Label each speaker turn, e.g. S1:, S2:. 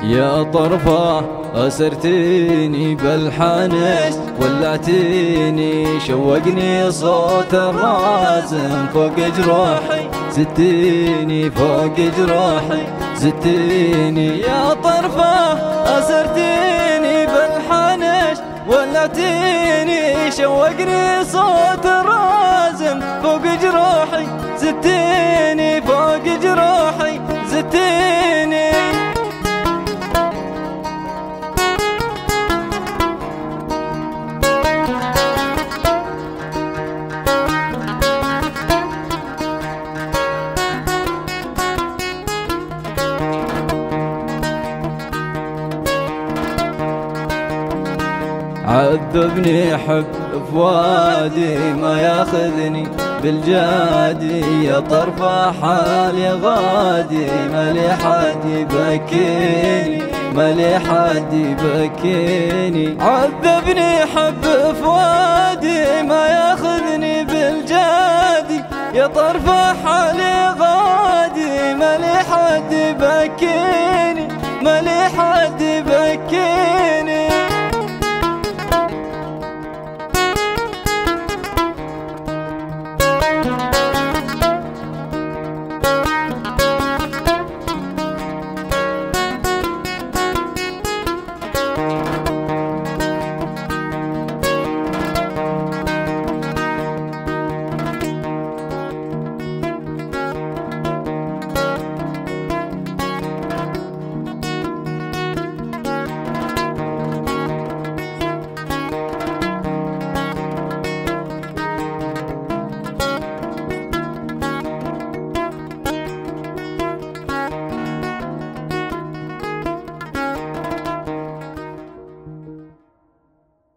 S1: يا طرفة أسرتيني بالحنش، ولعتيني شوقني صوت الرازم فوق جروحي، زدتيني فوق جروحي زدتيني. يا طرفة أسرتيني بالحنش، ولعتيني شوقني صوت الرازم فوق جروحي، زدتيني فوق جروحي زدتيني. عذبني حب فؤادي ما ياخذني بالجادي، يا طرفة حالي غادي ما لي حد يبكيني ما لي حد يبكيني. عذبني حب فؤادي ما ياخذني بالجادي، يا طرفة حالي غادي ما لي حد يبكيني.